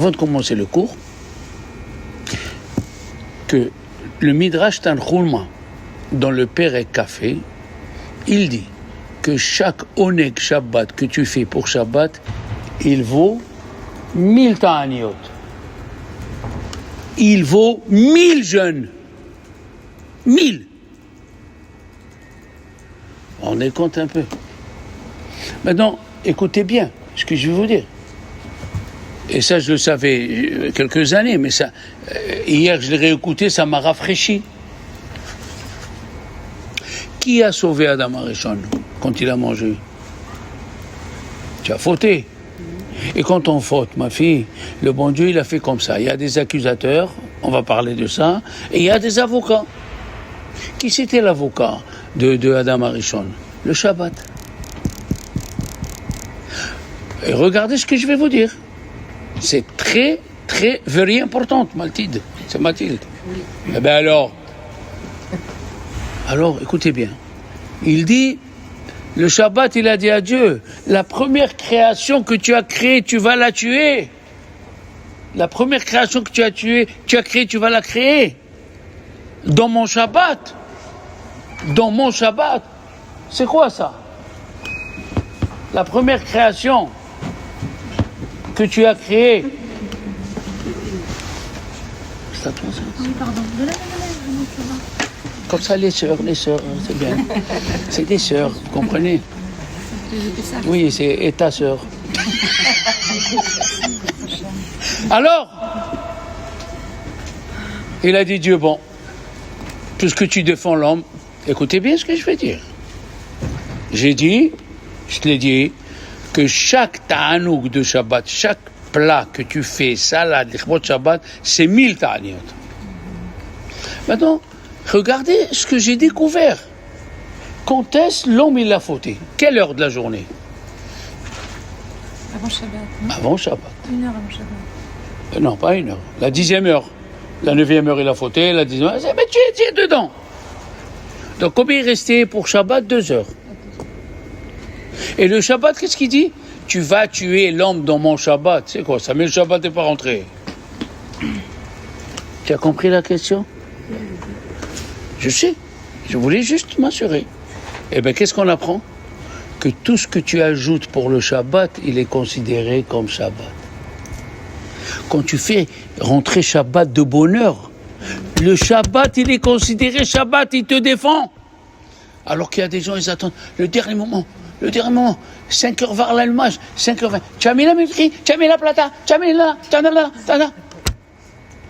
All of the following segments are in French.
Avant de commencer le cours, que le Midrash Tanchuma, dans le Perek Café, il dit que chaque Oneg Shabbat que tu fais pour Shabbat, il vaut 1000 ta'aniot. Il vaut 1000 jeûnes. 1000. On est compte un peu. Maintenant, écoutez bien ce que je vais vous dire. Et ça, je le savais quelques années, mais ça, hier, je l'ai réécouté, ça m'a rafraîchi. Qui a sauvé Adam Arishon quand il a mangé? Tu as fauté. Et quand on faute, ma fille, le bon Dieu, il a fait comme ça. Il y a des accusateurs, on va parler de ça, et il y a des avocats. Qui c'était l'avocat de Adam Arishon? Le Shabbat. Et regardez ce que je vais vous dire. C'est très, très, very important, Mathilde. C'est Mathilde. Oui. Eh bien alors, écoutez bien. Il dit, le Shabbat, il a dit à Dieu, la première création que tu as créée, tu vas la tuer. La première création que tu as créée, tu vas la créer. Dans mon Shabbat. Dans mon Shabbat. C'est quoi ça? La première création que tu as créée. C'est à toi ça? Oui, pardon. Comme ça, les sœurs, c'est bien. C'est des sœurs, vous comprenez? Oui, et ta sœur. Alors, il a dit Dieu, bon, puisque tu défends l'homme, écoutez bien ce que je vais dire. Je te l'ai dit, que chaque ta'anouk de Shabbat, chaque plat que tu fais, salade, lichbot Shabbat, c'est 1000 ta'aniot. Maintenant, regardez ce que j'ai découvert. Quand est-ce l'homme il a fauté? Quelle heure de la journée? Avant Shabbat. Non? Avant Shabbat. 1 heure avant Shabbat. Non, pas 1 heure. La 10e heure. La 9e heure, il a fauté. La 10e heure, mais tu es dedans. Donc, combien il restait pour Shabbat? 2 heures. Et le Shabbat, qu'est-ce qu'il dit? Tu vas tuer l'homme dans mon Shabbat. C'est quoi ça? Mais le Shabbat n'est pas rentré. Tu as compris la question? Je sais. Je voulais juste m'assurer. Eh bien, qu'est-ce qu'on apprend? Que tout ce que tu ajoutes pour le Shabbat, il est considéré comme Shabbat. Quand tu fais rentrer Shabbat de bonne heure, le Shabbat, il est considéré Shabbat, il te défend. Alors qu'il y a des gens, ils attendent le dernier moment, 5h20 l'allumage, 5h20. Tu as mis la musique, tu as mis la plata, tu as mis la...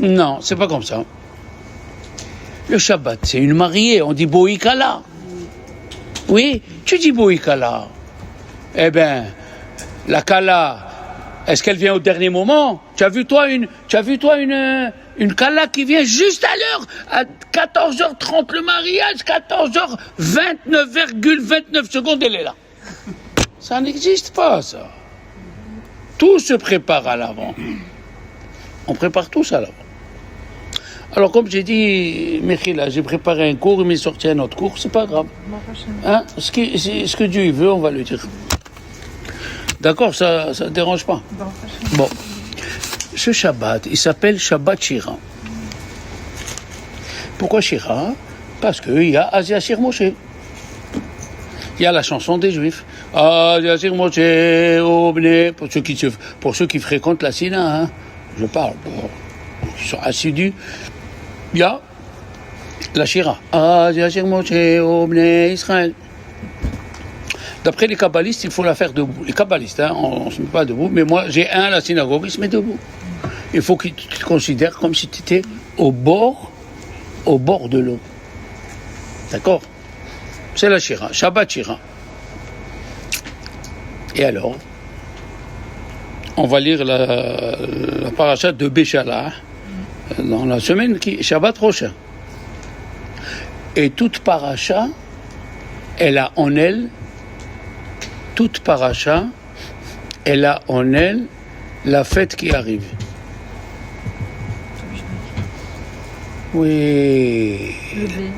Non, c'est pas comme ça. Le Shabbat, c'est une mariée, on dit Boïkala. Oui, tu dis Boïkala. Eh bien, la Kala, est-ce qu'elle vient au dernier moment? Tu as vu toi une Kala qui vient juste à l'heure, à 14h30 le mariage, 14h29,29 secondes, elle est là. Ça n'existe pas, ça. Tout se prépare à l'avant. On prépare tout ça à l'avant. Alors, comme j'ai dit, Mechila, j'ai préparé un cours, il m'est sorti un autre cours, c'est pas grave. Hein? Ce que Dieu veut, on va le dire. D'accord, ça ne dérange pas. Bon. Ce Shabbat, il s'appelle Shabbat Shira. Pourquoi Shira? Parce qu'il y a Asia Shir Moshe. Il y a la chanson des Juifs. Asia Shir Moshe, Obne. Pour ceux qui fréquentent la Sina, hein, je parle. Ils sont assidus. Il y a la Shira. Asia Shir Moshe, Obne Israël. D'après les kabbalistes, il faut la faire debout. Les kabbalistes, hein, on ne se met pas debout, mais moi, j'ai un à la synagogue, il se met debout. Il faut qu'il te considère comme si tu étais au bord de l'eau. D'accord? C'est la Shira, Shabbat Shira. Et alors, on va lire la paracha de Béchala dans la semaine Shabbat prochain. Et toute paracha, elle a en elle la fête qui arrive. Oui. Le blé.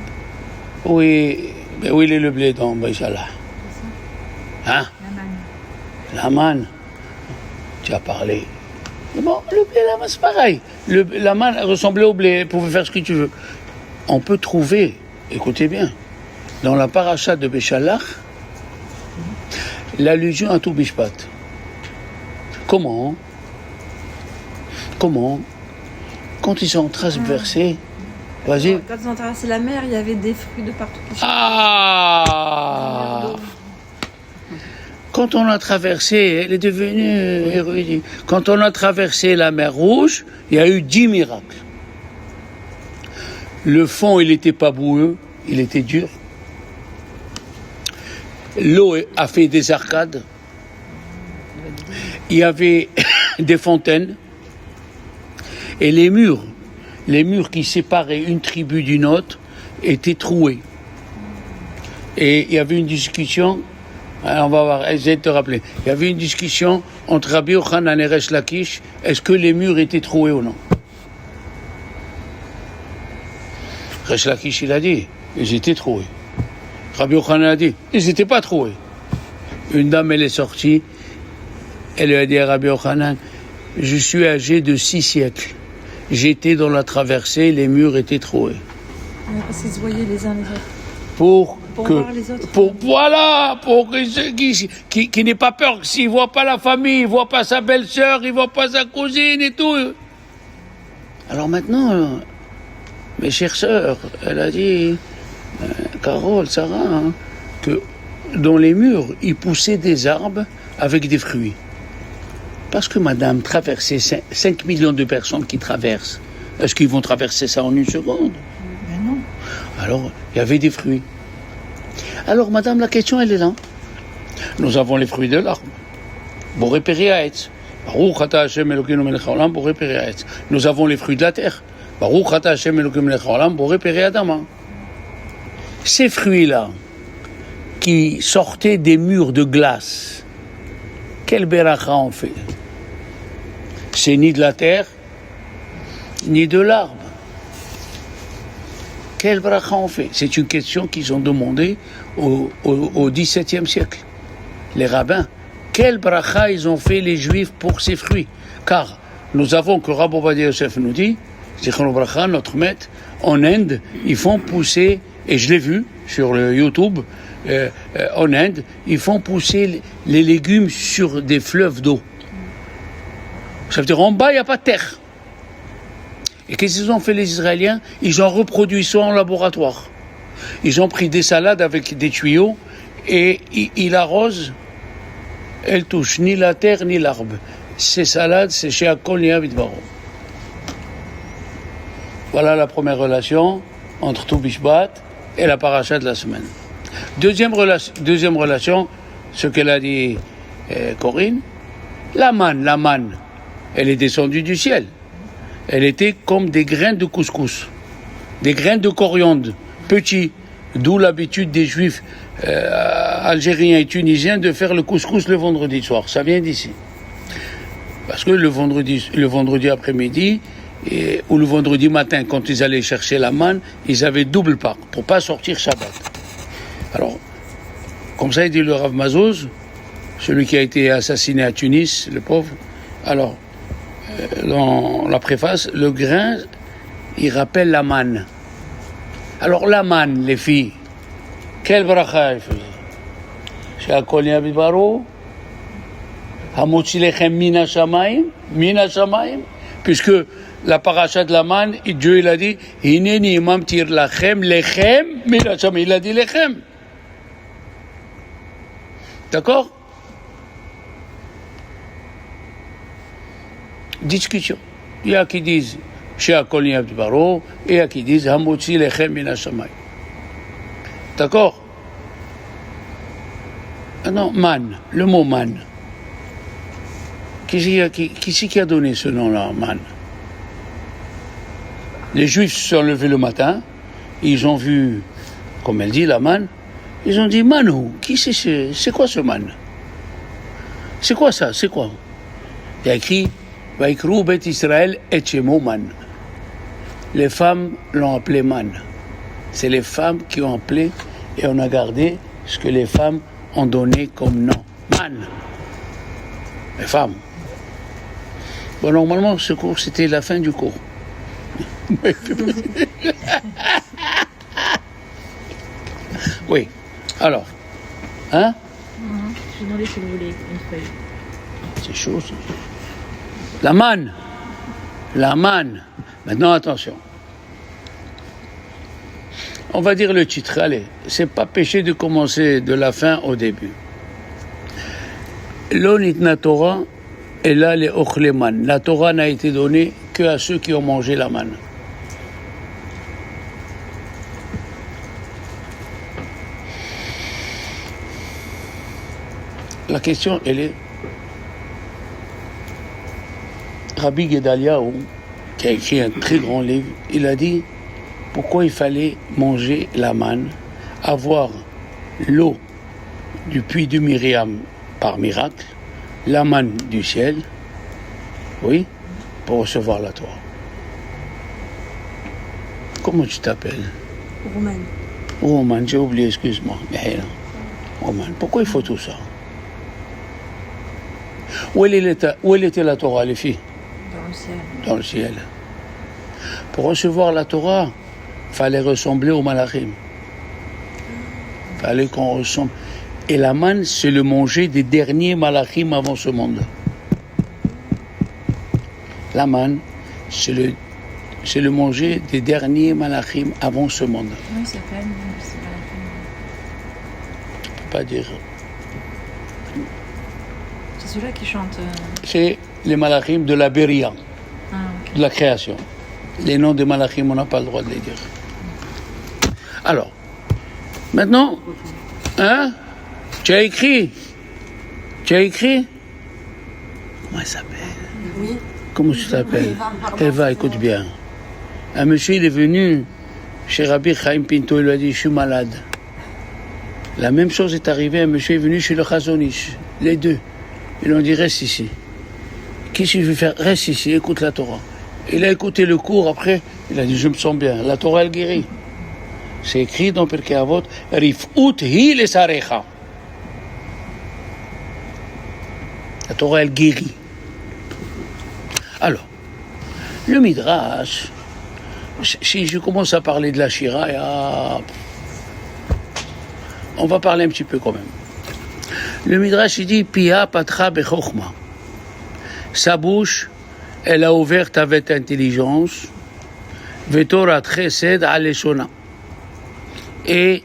Oui. Mais où il est le blé dans Béchala? Hein? La manne. La manne. Tu as parlé. Bon, le blé, la manne, c'est pareil. La manne ressemblait au blé, pouvait faire ce que tu veux. On peut trouver, écoutez bien, dans la paracha de Béchalach, l'allusion à tout Bishpat. Comment? Quand ils sont transversés, vas-y. Quand ils ont traversé la mer, il y avait des fruits de partout. Ah! Quand on a traversé, elle est devenue érudite. Quand on a traversé la mer Rouge, il y a eu 10 miracles. Le fond, il n'était pas boueux, il était dur. L'eau a fait des arcades. Il y avait des fontaines. Et les murs qui séparaient une tribu d'une autre, étaient troués. Et il y avait une discussion, on va voir, essaye de te rappeler. Il y avait une discussion entre Rabbi Yochanan et Resh Lakish, est-ce que les murs étaient troués ou non? Resh Lakish, il a dit, ils étaient troués. Rabbi Yochanan a dit, ils n'étaient pas troués. Une dame, elle est sortie, elle lui a dit à Rabbi Yochanan, je suis âgé de 6 siècles. J'étais dans la traversée, les murs étaient troués. Parce qu'ils se voyaient les uns les autres. Pour voir les autres. Pour qui n'ait pas peur, s'il ne voit pas la famille, il ne voit pas sa belle-sœur, il ne voit pas sa cousine et tout. Alors maintenant, mes chères sœurs, elle a dit, Carole, Sarah, que dans les murs, il poussait des arbres avec des fruits. Parce que madame traversait 5 millions de personnes qui traversent. Est-ce qu'ils vont traverser ça en une seconde? Ben non. Alors, il y avait des fruits. Alors, madame, la question, elle est là. Nous avons les fruits de l'arbre. Boré Peri Haetz. Baruch ata Hashem Elokeinu melech haolam, Boré Peri Haetz. Nous avons les fruits de la terre. Baruch ata Hashem Elokeinu melech haolam, Boré Peri Adama. Ces fruits-là, qui sortaient des murs de glace, quel beracha on fait? C'est ni de la terre, ni de l'arbre. Quel bracha on fait? C'est une question qu'ils ont demandé au XVIIe siècle. Les rabbins, quel bracha ils ont fait les Juifs pour ces fruits? Car nous avons que Rabbi Ovadia Yosef nous dit, Zichrono bracha, notre maître, en Inde, ils font pousser, et je l'ai vu sur le YouTube, en Inde, ils font pousser les légumes sur des fleuves d'eau. Ça veut dire en bas, il n'y a pas de terre. Et qu'est-ce qu'ils ont fait les Israéliens? Ils ont reproduit ça en laboratoire. Ils ont pris des salades avec des tuyaux et ils arrosent. Elles touchent ni la terre ni l'arbre. Ces salades, c'est chez Akol Nia Vidbaro. Voilà la première relation entre tout Bishbat et la paracha de la semaine. Deuxième relation, ce qu'elle a dit Corinne, la manne, elle est descendue du ciel. Elle était comme des grains de couscous, des grains de coriandre, petits, d'où l'habitude des Juifs algériens et tunisiens de faire le couscous le vendredi soir. Ça vient d'ici. Parce que le vendredi après-midi ou le vendredi matin, quand ils allaient chercher la manne, ils avaient double part pour pas sortir Shabbat. Alors, comme ça, il dit le Rav Mazouz, celui qui a été assassiné à Tunis, le pauvre. Alors, dans la préface, le grain, il rappelle la manne. Alors, la manne, les filles, quel bracha il faisait? Chez Akol Nia Vidbaro, Hamotzi lechem mina shamayim, puisque la paracha de la manne, Dieu il a dit, Hineni mamtir lechem mina shamayim, il a dit lechem. D'accord? Discussion. Il y a qui disent chez Akol Nia Vidbaro et il y a qui disent Hamotzi lechem mina shamayim. D'accord? Ah non, man, le mot man. Qui c'est qui a donné ce nom-là, man? Les Juifs se sont levés le matin, ils ont vu, comme elle dit, la man, ils ont dit Manu, c'est quoi ce man? C'est quoi ça? C'est quoi? Il y a écrit Vaikru Bet Israël et Shemo man. Les femmes l'ont appelé man. C'est les femmes qui ont appelé et on a gardé ce que les femmes ont donné comme nom. Man. Les femmes. Bon, normalement, ce cours, c'était la fin du cours. Oui. Alors. Hein? Je vais demander si vous voulez une feuille. C'est chaud, ça. La manne. La manne. Maintenant, attention. On va dire le titre. Allez, c'est pas péché de commencer de la fin au début. Lo nitna Torah et là les ochleman. La Torah n'a été donnée que à ceux qui ont mangé la manne. La question, elle est... Rabbi Gedaliahu, qui a écrit un très grand livre, il a dit pourquoi il fallait manger la manne, avoir l'eau du puits de Myriam par miracle, la manne du ciel, oui, pour recevoir la Torah. Comment tu t'appelles? Romaine. Roman, j'ai oublié, excuse-moi. Mais non. Roman, pourquoi il faut tout ça? Où elle était la Torah, les filles? Dans le ciel. Dans le ciel. Pour recevoir la Torah, il fallait ressembler aux malachim. Il fallait qu'on ressemble. Et la manne, c'est le manger des derniers malachim avant ce monde. La manne, c'est le manger des derniers malachim avant ce monde. Oui, c'est quand même. C'est pas la Tu ne peux pas dire. C'est celui-là qui chante. C'est les malachim de la Beria, Ah, ok. de la création. Les noms des malachim, on n'a pas le droit de les dire. Alors, maintenant, hein? Tu as écrit? Comment elle s'appelle? Oui. Comment tu t'appelles? Eva, Eva, écoute bien. Un monsieur, il est venu chez Rabbi Chaim Pinto, il lui a dit, je suis malade. La même chose est arrivée, un monsieur est venu chez le Chazon Ish, les deux. Ils lui ont dit, reste ici. Qu'est-ce que je vais faire? Reste ici, écoute la Torah. Il a écouté le cours, après, il a dit, je me sens bien. La Torah, elle guérit. C'est écrit dans Pirkei Avot, Rif'ut hi lesarecha. La Torah, elle guérit. Alors, le Midrash, si je commence à parler de la Shira, on va parler un petit peu quand même. Le Midrash, il dit, Pia patra bechokhma. Sa bouche, elle a ouvert avec intelligence, Vetorat chesed aleshona. Et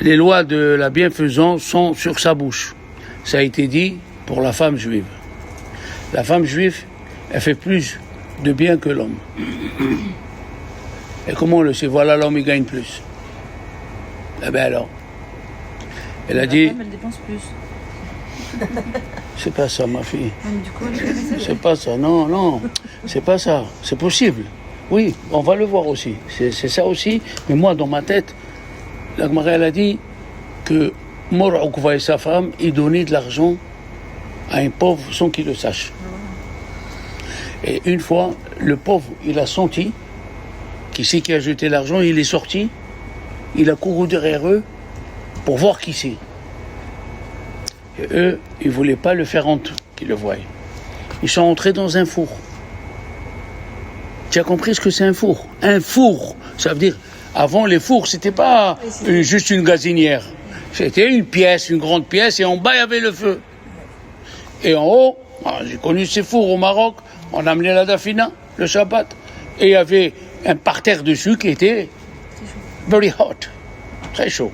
les lois de la bienfaisance sont sur sa bouche. Ça a été dit pour la femme juive. La femme juive, elle fait plus de bien que l'homme. Et comment on le sait? Voilà, l'homme, il gagne plus. Eh bien alors, elle a dit... La femme, elle dépense plus. C'est pas ça, ma fille. Ah, mais du coup, elle est pas C'est pas ça, non, c'est pas ça. C'est possible. Oui, on va le voir aussi. C'est ça aussi. Mais moi, dans ma tête, la Gemara, elle a dit que Mor Ukva et sa femme, ils donnaient de l'argent à un pauvre sans qu'il le sache. Et une fois, le pauvre, il a senti, qui c'est qui a jeté l'argent, il est sorti, il a couru derrière eux pour voir qui c'est. Et eux, ils ne voulaient pas le faire honte qu'ils le voient. Ils sont entrés dans un four. Tu as compris ce que c'est un four? Un four, ça veut dire, avant les fours, c'était pas juste une gazinière. C'était une pièce, une grande pièce, et en bas, il y avait le feu. Et en haut, j'ai connu ces fours au Maroc, on amenait la dafina, le Shabbat, et il y avait un parterre dessus qui était very hot, très chaud.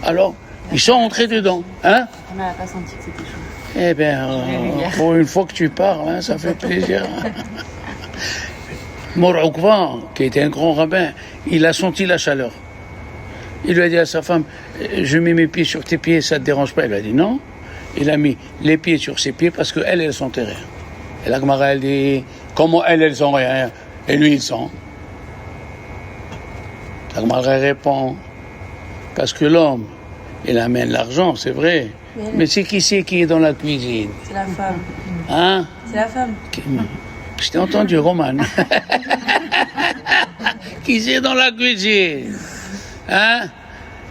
Alors, ils sont entrés dedans, hein? On n'a pas senti que c'était chaud. Eh bien, pour une fois que tu parles, hein, ça fait plaisir. Mor Ukva, qui était un grand rabbin, il a senti la chaleur. Il lui a dit à sa femme, je mets mes pieds sur tes pieds, ça ne te dérange pas? Elle lui a dit non. Il a mis les pieds sur ses pieds parce qu'elle, elle sentait rien. Et la Gemara, elle dit, comment elle sent rien? Et lui, il sent. La Gemara répond, parce que l'homme, il amène l'argent, c'est vrai. Mais c'est qui est dans la cuisine? C'est la femme. Hein? C'est la femme. Je t'ai entendu, Roman. Qui c'est dans la cuisine? Hein?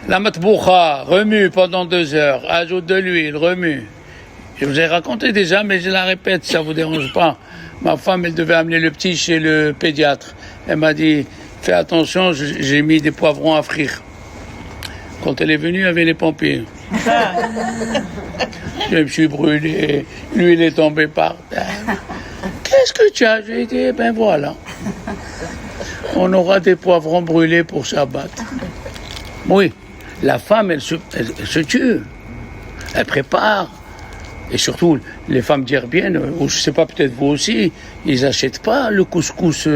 La matboucha, remue pendant 2 heures, ajoute de l'huile, remue. Je vous ai raconté déjà, mais je la répète, ça vous dérange pas. Ma femme, elle devait amener le petit chez le pédiatre. Elle m'a dit, fais attention, j'ai mis des poivrons à frire. Quand elle est venue, il y avait les pompiers. Je me suis brûlé, lui il est tombé par terre. Qu'est-ce que tu as? J'ai dit, ben voilà. On aura des poivrons brûlés pour Shabbat. Oui, la femme, elle se tue. Elle prépare. Et surtout, les femmes d'Herbienne, ou je ne sais pas, peut-être vous aussi, ils n'achètent pas le couscous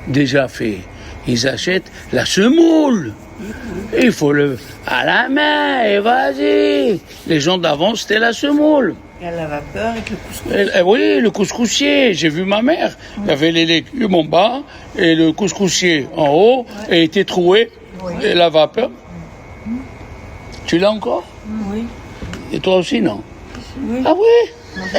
déjà fait. Ils achètent la semoule. Il faut le à la main, et vas-y. Les gens d'avant, c'était la semoule. Et à la vapeur avec le couscous. Oui, le couscoussier. J'ai vu ma mère. Il y avait les légumes en bas et le couscoussier en haut et était troué. Et la vapeur. Tu l'as encore? Oui. Et toi aussi, non? Oui. Ah oui?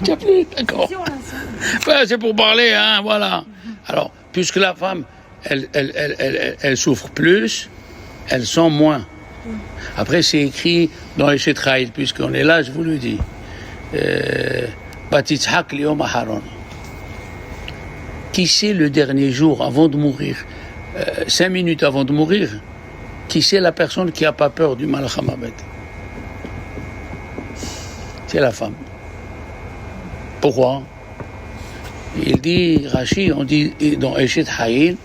Tu n'as plus? D'accord. Ouais, c'est pour parler, hein, voilà. Alors, puisque la femme, elle souffre plus, elle sent moins. Après, c'est écrit dans les Shetraïl, puisqu'on est là, je vous le dis. Batitzhak liyom aharon. Qui c'est le dernier jour avant de mourir, 5 minutes avant de mourir, qui c'est la personne qui n'a pas peur du Malach HaMavet? C'est la femme. Pourquoi? Il dit, Rashi, on dit dans Eshet Hayil,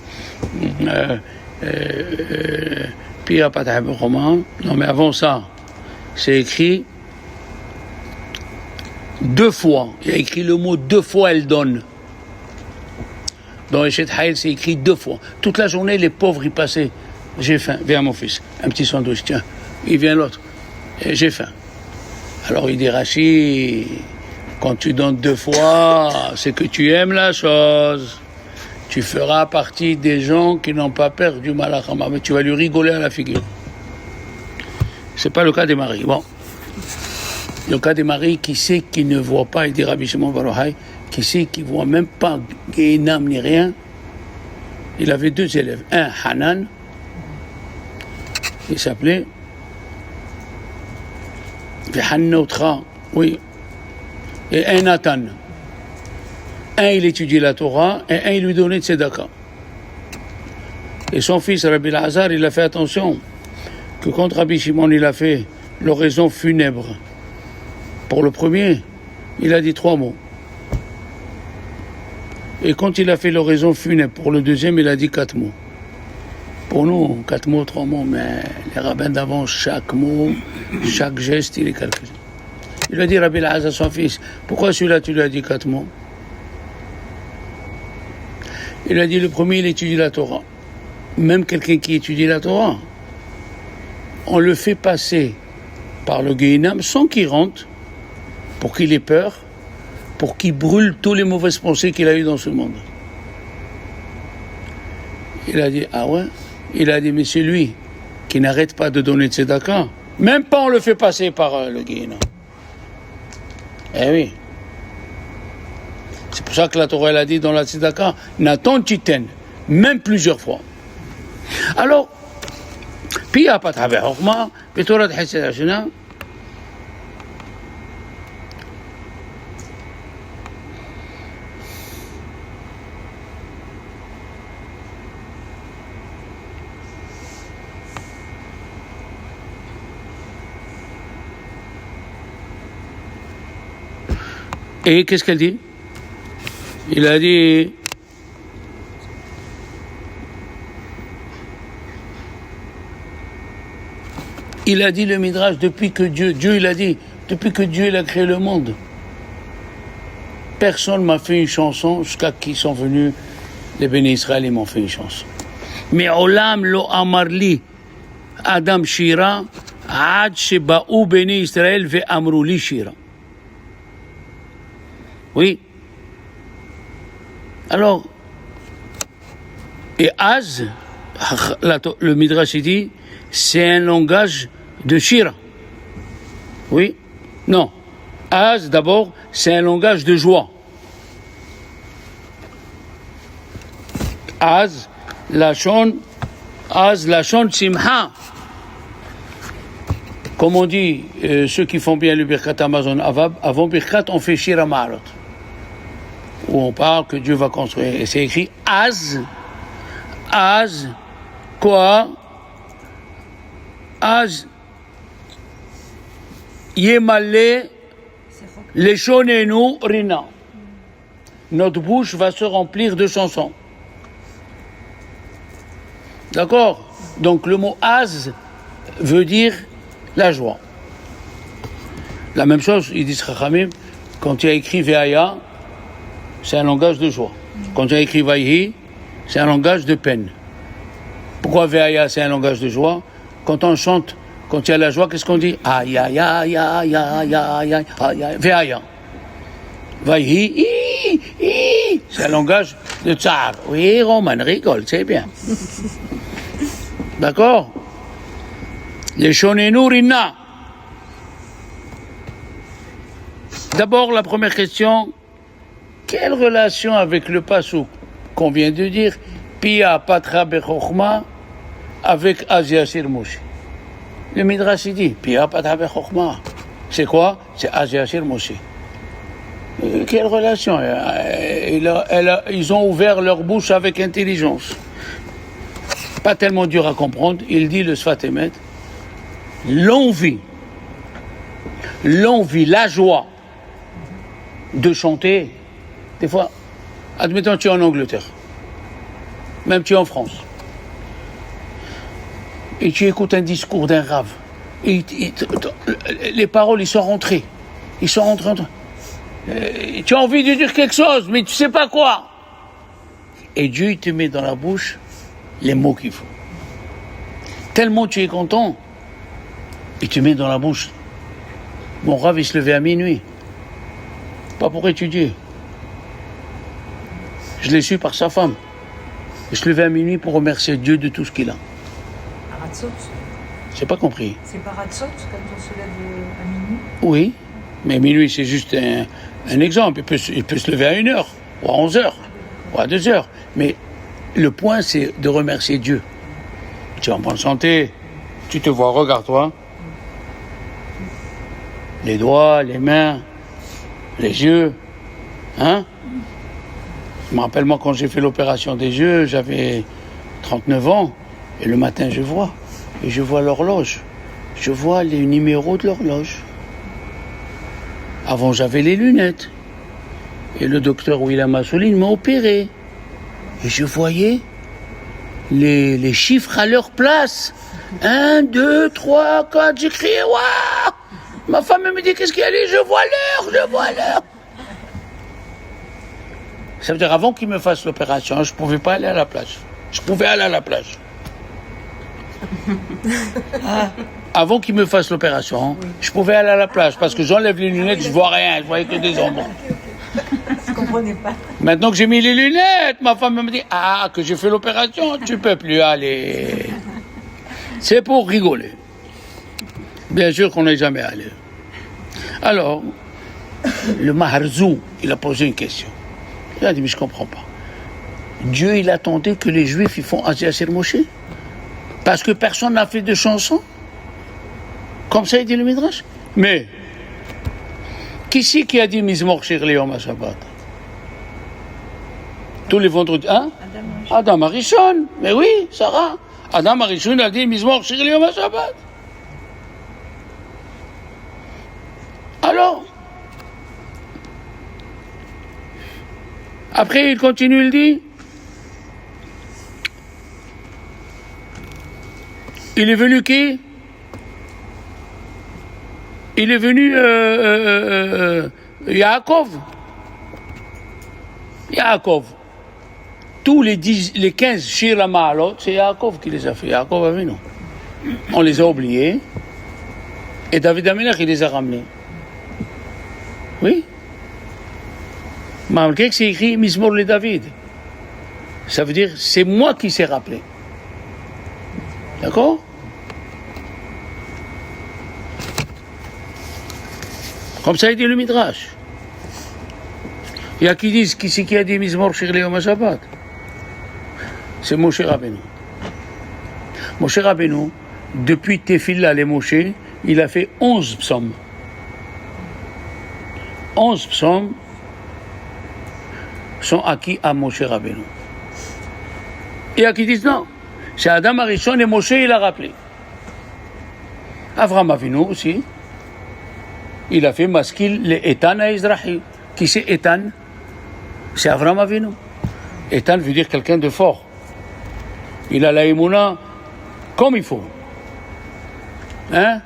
Pia Patah Roman, non mais avant ça, c'est écrit 2 fois. Il y a écrit le mot 2 fois, elle donne. Dans Eshet Hayil, c'est écrit 2 fois. Toute la journée, les pauvres, ils passaient. J'ai faim, viens mon fils, un petit sandwich, tiens. Il vient l'autre, j'ai faim. Alors il dit, Rashi, quand tu donnes 2 fois, c'est que tu aimes la chose. Tu feras partie des gens qui n'ont pas peur du Malach HaMavet. Tu vas lui rigoler à la figure. C'est pas le cas des maris. Bon. Le cas des maris qui sait qu'ils ne voient pas, il dit Rabbi Shimon bar Yochai, qui sait qu'ils ne voient même pas Gehinam ni rien. Il avait 2 élèves. Un, Hanan, il s'appelait Vehannotra, oui, et un Nathan. Un, il étudiait la Torah, et un, il lui donnait de Tzedaka. Et son fils, Rabbi Elazar, il a fait attention que quand Rabbi Shimon, il a fait l'oraison funèbre, pour le premier, il a dit 3 mots. Et quand il a fait l'oraison funèbre pour le deuxième, il a dit 4 mots. Pour nous, 4 mots, 3 mots, mais les rabbins d'avant, chaque mot, chaque geste, il est calculé. Il a dit Rabbi Elazar à son fils, pourquoi celui-là, tu lui as dit 4 mots? Il a dit, le premier, il étudie la Torah. Même quelqu'un qui étudie la Torah, on le fait passer par le Gehinam sans qu'il rentre, pour qu'il ait peur, pour qu'il brûle toutes les mauvaises pensées qu'il a eues dans ce monde. Il a dit, ah ouais? Il a dit, mais c'est lui qui n'arrête pas de donner de tzedaka. Même pas on le fait passer par le Gehinam. Eh oui. C'est pour ça que la Torah, elle a dit dans la tzedaka, Natan Titen, même plusieurs fois. Alors, Pia Patah Chokma, Betorat Hesed Hashana. Et qu'est-ce qu'elle dit? Il a dit, le Midrash, depuis que Dieu il a dit, depuis que Dieu il a créé le monde, personne m'a fait une chanson jusqu'à qu'ils sont venus, les bénis Israël, ils m'ont fait une chanson. Mais Olam lo amarli Adam Shira, ad sheba'u bénis Israël ve amruli Shira. Oui. Alors, et Az, le Midrash il dit, c'est un langage de Shira. Oui. Non. Az, d'abord, c'est un langage de joie. Az, lachon simha. Comme on dit, ceux qui font bien le Birkat Amazon, avant Birkat, on fait Shira Ma'arot. où on parle que Dieu va construire. Et c'est écrit Az, quoi? Az, Yemale, Leshonenu Rina. Notre bouche va se remplir de chansons. D'accord? Donc le mot Az veut dire la joie. La même chose, il dit Chachamim, quand il a écrit Veaya, c'est un langage de joie. Quand il a écrit Vayhi, c'est un langage de peine. Pourquoi Veaya, c'est un langage de joie? Quand on chante, quand il y a la joie, qu'est-ce qu'on dit? Aïe, aïe, aïe, aïe, aïe, aïe, aïe, aïe, Veaya. Vayhi, c'est un langage de tsar. Oui, Roman rigole, c'est bien. D'accord? Les Shonenu Rina. D'abord, la première question, quelle relation avec le passouk qu'on vient de dire, Pia Patra Bechokma, avec Asia Shir Moshe? Le Midrash dit, Pia Patra Bechokma. C'est quoi? C'est Asia Shir Moshe. Quelle relation? Ils ont ouvert leur bouche avec intelligence. Pas tellement dur à comprendre. Il dit le Sfat Emet, l'envie, la joie de chanter. Des fois, admettons tu es en Angleterre, même tu es en France, et tu écoutes un discours d'un rave, et les paroles, ils sont rentrées. Tu as envie de dire quelque chose, mais tu sais pas quoi. Et Dieu, il te met dans la bouche les mots qu'il faut. Tellement tu es content, il te met dans la bouche. Mon rave, il se levait à minuit. Pas pour étudier. Je l'ai su par sa femme. Il se levait à minuit pour remercier Dieu de tout ce qu'il a. Paratzot. J'ai pas compris. C'est Paratzot quand on se lève à minuit? Oui, mais minuit, c'est juste un exemple. Il peut se lever à 1h, ou à 11h, ou à 2h. Mais le point, c'est de remercier Dieu. Tu es en bonne santé, tu te vois, regarde-toi. Les doigts, les mains, les yeux. Hein? Je me rappelle, moi, quand j'ai fait l'opération des yeux, j'avais 39 ans. Et le matin, je vois. Et je vois l'horloge. Je vois les numéros de l'horloge. Avant, j'avais les lunettes. Et le docteur William Assouline m'a opéré. Et je voyais les chiffres à leur place. 1, 2, 3, 4. J'ai crié, waouh! Ma femme me dit, qu'est-ce qu'il y a? Je vois l'heure. Ça veut dire, avant qu'il me fasse l'opération, je ne pouvais pas aller à la plage. Je pouvais aller à la plage. Avant qu'il me fasse l'opération, je pouvais aller à la plage parce que j'enlève les lunettes, je vois rien, je voyais que des ombres. Je ne comprenais pas. Maintenant que j'ai mis les lunettes, ma femme me dit, que j'ai fait l'opération, tu peux plus aller. C'est pour rigoler. Bien sûr qu'on n'est jamais allé. Alors, le Maharzou, il a posé une question. Il a dit, mais je ne comprends pas. Dieu, il attendait que les Juifs ils font Asia Shir Moshe parce que personne n'a fait de chanson. Comme ça, il dit le Midrash. Mais, qui c'est qui a dit Mizmor Shir Yom HaShabbat? Tous les vendredis, hein? Adam Arishon. Mais oui, Sarah. Adam Arishon a dit Mizmor Shir Yom HaShabbat. Alors, après, il continue, il dit, il est venu qui? Il est venu Yaakov. Tous les 15 Shir HaMa'alot, c'est Yaakov qui les a fait. Yaakov Avinu. On les a oubliés. Et David HaMelech, il les a ramenés. Oui. Malgré que c'est écrit Mizmor le David. Ça veut dire, c'est moi qui s'est rappelé. D'accord? Comme ça, il dit le Midrash. Il y a qui disent, qui c'est qui a dit Mizmor Shir Yom HaShabbat? C'est Moshe Rabbeinu. Moshe Rabbeinu, depuis Tefillah les Moshe, il a fait 11 psaumes. 11 psaumes sont acquis à Moshe Rabbeinu. Il y a qui disent non, c'est Adam Arishon et Moshe, il a rappelé. Avraham Avinu aussi, il a fait maskil le Etan à Ezrahi. Qui c'est Etan? C'est Avraham Avinu. Etan veut dire quelqu'un de fort. Il a la émouna comme il faut. Hein?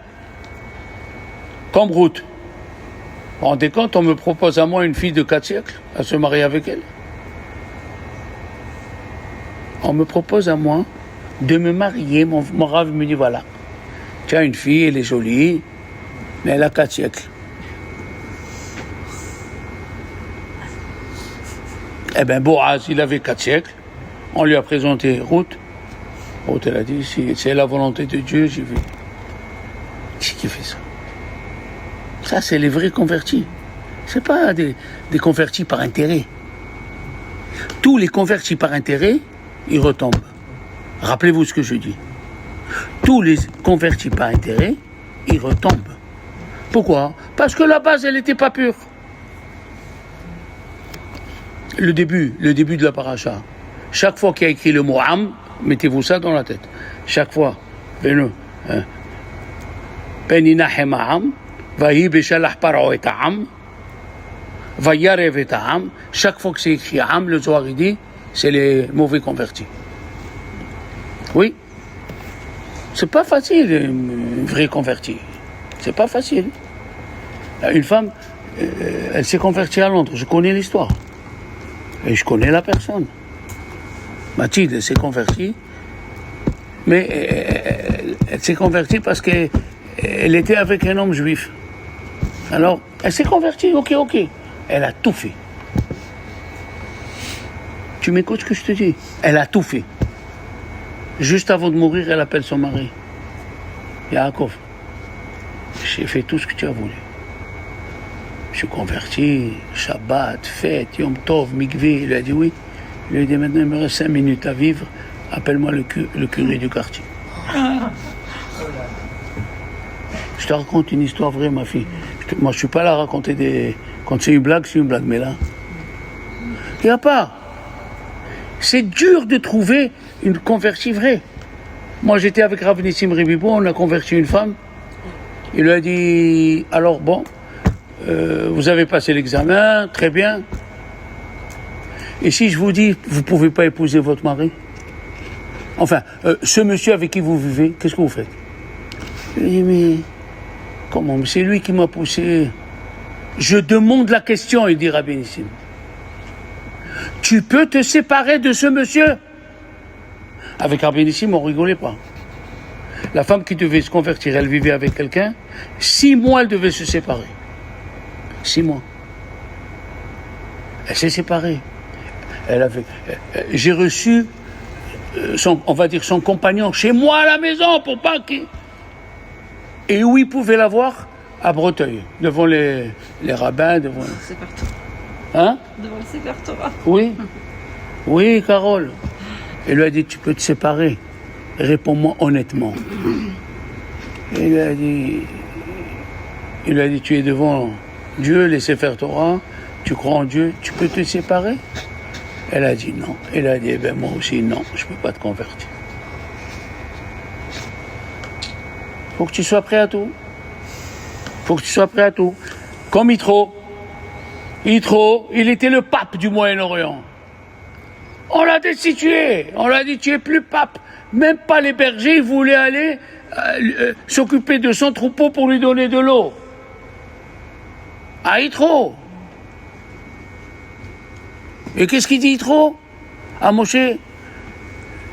Comme Ruth. Vous vous rendez compte, on me propose à moi une fille de 4 siècles, à se marier avec elle. On me propose à moi de me marier. Mon rave me dit voilà, tu as une fille, elle est jolie, mais elle a 4 siècles. Eh bien, Boaz, il avait 4 siècles. On lui a présenté Ruth. Ruth, elle a dit si c'est la volonté de Dieu, j'y vais. Qui fait ça? Ça, c'est les vrais convertis. Ce n'est pas des convertis par intérêt. Tous les convertis par intérêt, ils retombent. Rappelez-vous ce que je dis. Tous les convertis par intérêt, ils retombent. Pourquoi? Parce que la base, elle n'était pas pure. Le début de la paracha. Chaque fois qu'il y a écrit le mot Am, mettez-vous ça dans la tête. Chaque fois. Peninahem Am, Vahi Beshalach Paro et Am, Vayarev et Am. Chaque fois que c'est écrit Am, le Zohar dit, c'est les mauvais convertis. Oui. C'est pas facile, un vrai converti. C'est pas facile. Une femme, elle s'est convertie à Londres. Je connais l'histoire. Et je connais la personne. Mathilde, elle s'est convertie. Mais elle s'est convertie parce qu'elle était avec un homme juif. Alors, elle s'est convertie, ok. Elle a tout fait. Tu m'écoutes ce que je te dis? Elle a tout fait. Juste avant de mourir, elle appelle son mari. Yaakov, j'ai fait tout ce que tu as voulu. Je suis converti, Shabbat, fête, Yom Tov, Mikvé. Il lui a dit oui. Il lui a dit maintenant il me reste 5 minutes à vivre. Appelle-moi le curé du quartier. Je te raconte une histoire vraie, ma fille. Moi, je ne suis pas là à raconter des... Quand c'est une blague, mais là... Il n'y a pas. C'est dur de trouver une convertie vraie. Moi, j'étais avec Rav Nissim Ribibou, on a converti une femme. Il lui a dit, alors bon, vous avez passé l'examen, très bien. Et si je vous dis, vous ne pouvez pas épouser votre mari? Enfin, ce monsieur avec qui vous vivez, qu'est-ce que vous faites? Il lui dit, mais comment? C'est lui qui m'a poussé. Je demande la question, il dit Rabbi Nissim. Tu peux te séparer de ce monsieur? Avec Rabbi Nissim, on ne rigolait pas. La femme qui devait se convertir, elle vivait avec quelqu'un. 6 mois, elle devait se séparer. 6 mois. Elle s'est séparée. J'ai reçu, on va dire, son compagnon chez moi à la maison pour pas qu'il... Et où il pouvait la voir? À Breteuil, devant les rabbins, devant... Sefer Torah. Hein? Devant le Sefer Torah. Oui. Oui, Carole. Elle lui a dit, tu peux te séparer. Réponds-moi honnêtement. Et il lui a dit, tu es devant Dieu, les Sefer Torah, tu crois en Dieu, tu peux te séparer? Elle a dit non. Elle a dit, moi aussi, non, je ne peux pas te convertir. Il faut que tu sois prêt à tout. Comme Yitro. Yitro, il était le pape du Moyen-Orient. On l'a destitué. On l'a dit, tu es plus pape. Même pas les bergers, ils voulaient aller s'occuper de son troupeau pour lui donner de l'eau. À Yitro. Et qu'est-ce qu'il dit Yitro? À Moshe,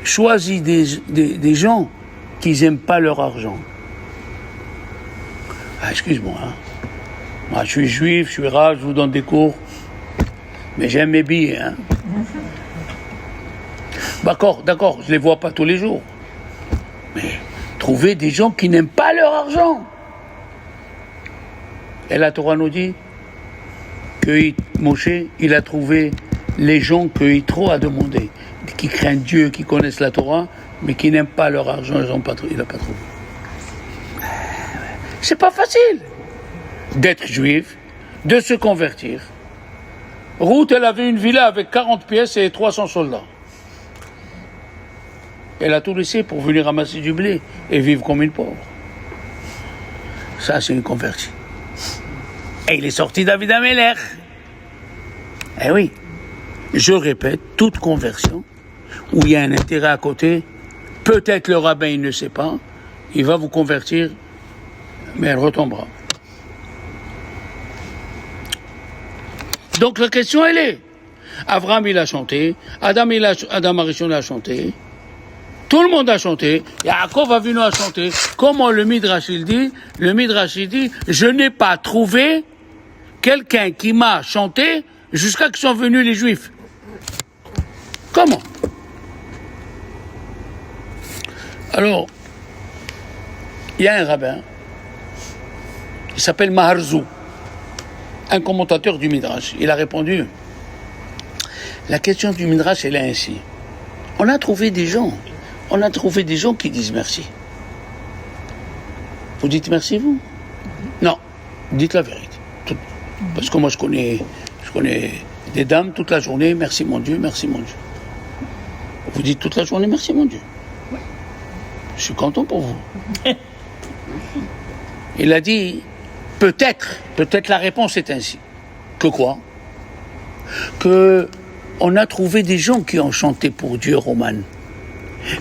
choisis des gens qui n'aiment pas leur argent. Ah, excuse-moi. Hein. Moi, je suis juif, je suis rave, je vous donne des cours. Mais j'aime mes billets. Hein. D'accord, je ne les vois pas tous les jours. Mais trouver des gens qui n'aiment pas leur argent. Et la Torah nous dit que Moshe, il a trouvé les gens que Yitro a demandé, qui craignent Dieu, qui connaissent la Torah, mais qui n'aiment pas leur argent, il n'a pas trouvé. C'est pas facile d'être juif, de se convertir. Ruth, elle avait une villa avec 40 pièces et 300 soldats. Elle a tout laissé pour venir ramasser du blé et vivre comme une pauvre. Ça, c'est une convertie. Et il est sorti David Améler. Eh oui. Je répète, toute conversion, où il y a un intérêt à côté, peut-être le rabbin, il ne sait pas, il va vous convertir, mais elle retombera. Donc la question, elle est, Abraham, il a chanté, Adam Arishon a chanté, tout le monde a chanté, Yaakov Avinu a chanté. Comment le Midrash il dit? Le Midrash il dit, je n'ai pas trouvé quelqu'un qui m'a chanté jusqu'à que sont venus les Juifs. Comment? Alors, il y a un rabbin, il s'appelle Maharzou, un commentateur du Midrash. Il a répondu, la question du Midrash, elle est ainsi. On a trouvé des gens qui disent merci. Vous dites merci, vous? Non, dites la vérité. Parce que moi, je connais des dames toute la journée, merci mon Dieu, merci mon Dieu. Vous dites toute la journée, merci mon Dieu. Oui. Je suis content pour vous. Il a dit, peut-être la réponse est ainsi. Que quoi? Que on a trouvé des gens qui ont chanté pour Dieu, Roman.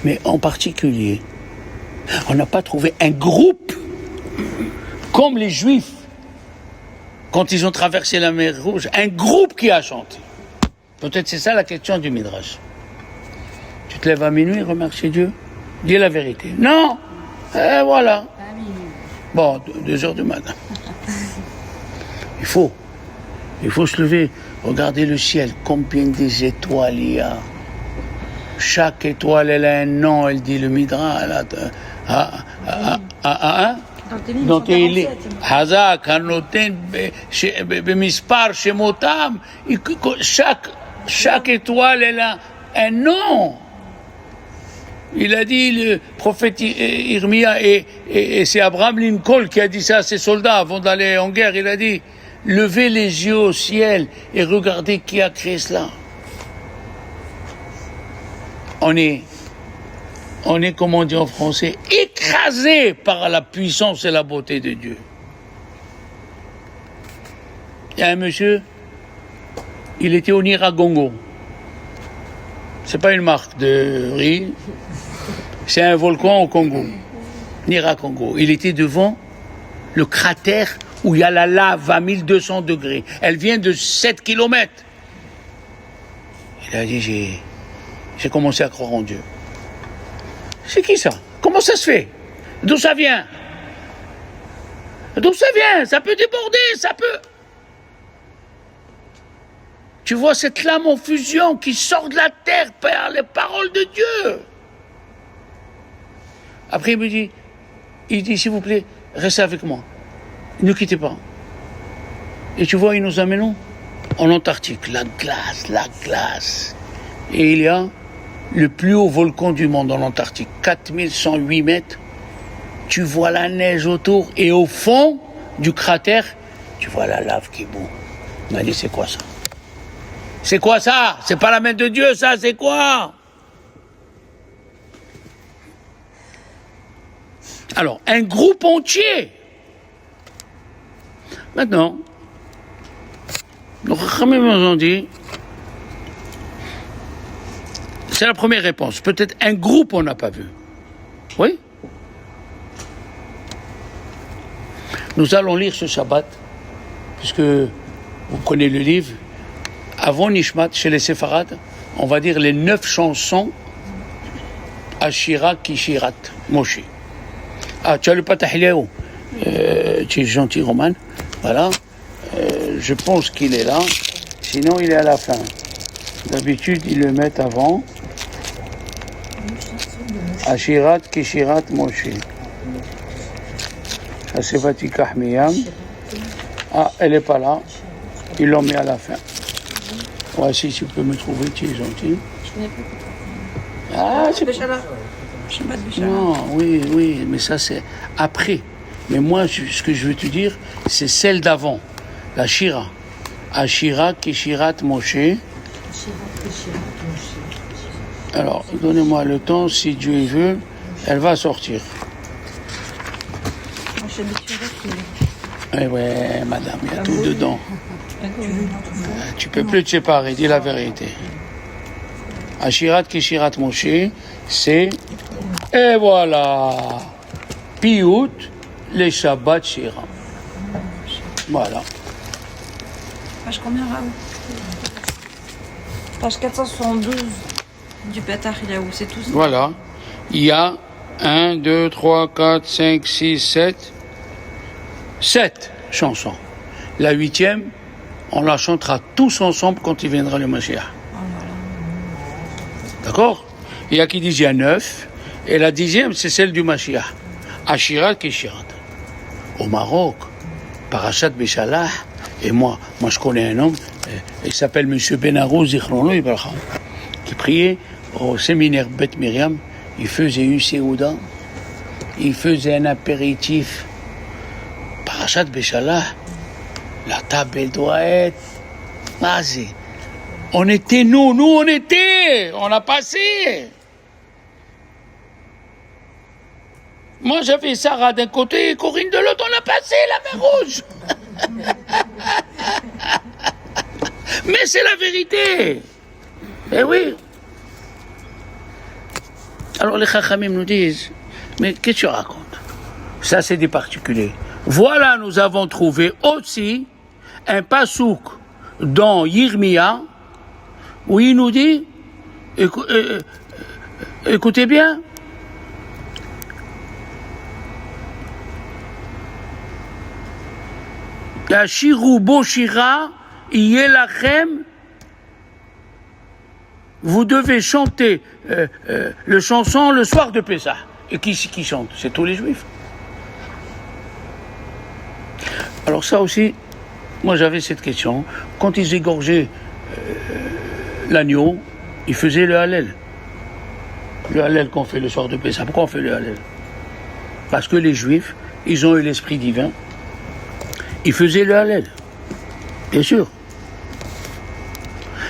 Mais en particulier, on n'a pas trouvé un groupe comme les Juifs quand ils ont traversé la mer Rouge, un groupe qui a chanté. Peut-être c'est ça la question du Midrash. Tu te lèves à minuit, remercie Dieu, dis la vérité. Non, voilà. Bon, 2 heures du matin. Il faut se lever, regarder le ciel, combien des étoiles il y a. Chaque étoile, elle a un nom, elle dit le Midrash. Dans Tehillim, Hazak, Hanoten, Bemispar, Shemotam, chaque étoile, elle a un nom. Il a dit, le prophète Irmia, et c'est Abraham Lincoln qui a dit ça à ses soldats avant d'aller en guerre. Il a dit, levez les yeux au ciel et regardez qui a créé cela. On est, comme on dit en français, écrasé par la puissance et la beauté de Dieu. Il y a un monsieur, il était au Nyiragongo. C'est pas une marque de riz, c'est un volcan au Congo, Nyiragongo. Il était devant le cratère où il y a la lave à 1200 degrés. Elle vient de 7 kilomètres. Il a dit, j'ai commencé à croire en Dieu. C'est qui ça? Comment ça se fait? D'où ça vient? D'où ça vient? Ça peut déborder, ça peut... Tu vois cette lame en fusion qui sort de la terre par les paroles de Dieu. Après il dit s'il vous plaît, restez avec moi. Ne quittez pas. Et tu vois, il nous amène en Antarctique. La glace. Et il y a le plus haut volcan du monde en Antarctique, 4108 mètres. Tu vois la neige autour et au fond du cratère, tu vois la lave qui bout. On a dit, c'est quoi ça? C'est quoi ça? C'est pas la main de Dieu, ça, c'est quoi? Alors, un groupe entier. Maintenant, nos Chachamim nous ont dit, c'est la première réponse. Peut-être un groupe on n'a pas vu. Oui? Nous allons lire ce Shabbat, puisque vous connaissez le livre. Avant Nishmat, chez les Séfarades, on va dire les 9 chansons Ashira Kishirat Moshe. Ah, tu as le Patahléo. Tu es gentil, Roman. Voilà. Je pense qu'il est là. Sinon, il est à la fin. D'habitude, ils le mettent avant. Ashirat Kishirat Moshe. Asevatika Miyam. Ah, elle n'est pas là. Ils l'ont mis à la fin. Ouais, si tu peux me trouver, tu es gentil. Ah, c'est pas... Non, oui, mais ça c'est après. Mais moi, ce que je veux te dire, c'est celle d'avant, la Shira. Ashira Keshirat Moshe. Alors, donnez-moi le temps, si Dieu veut, elle va sortir. Eh ouais, madame, il y a tout dedans. Tu peux plus te séparer, dis la vérité. Ashirat Keshirat Moshe, c'est... Et voilà. Piout, les Shabbat Shira. Voilà. Page combien, Raoult? Page 472 du Beth Ariyahu, c'est tout ça. Voilà. Il y a 1, 2, 3, 4, 5, 6, 7. 7 chansons. La 8e, on la chantera tous ensemble quand il viendra le Mashiach. D'accord? Il y a qui disent il y a 9. Et la 10e, c'est celle du Mashiach. Ashirat Keshirat. Au Maroc, Parashat Beshalach. Et moi je connais un homme, il s'appelle M. Benarou Zichrono Ibrahim, qui priait au séminaire Beth Miriam. Il faisait une séouda, il faisait un apéritif. Parashat Beshalach, la table elle doit être basée. On était on a passé. Moi j'avais Sarah d'un côté et Corinne de l'autre, on a passé la mer Rouge. Mais c'est la vérité. Eh oui. Alors les Chachamim nous disent, mais qu'est-ce que tu racontes? Ça c'est des particuliers. Voilà, nous avons trouvé aussi un pasouk dans Yirmia où il nous dit, écoutez bien, la Shirou Boshira, Yelachem, vous devez chanter le chanson le soir de Pessah. Et qui chante? C'est tous les Juifs. Alors ça aussi, moi j'avais cette question. Quand ils égorgeaient l'agneau, ils faisaient le Hallel. Le Hallel qu'on fait le soir de Pessah. Pourquoi on fait le Hallel? Parce que les Juifs, ils ont eu l'esprit divin. Ils faisaient le Hallel. Bien sûr.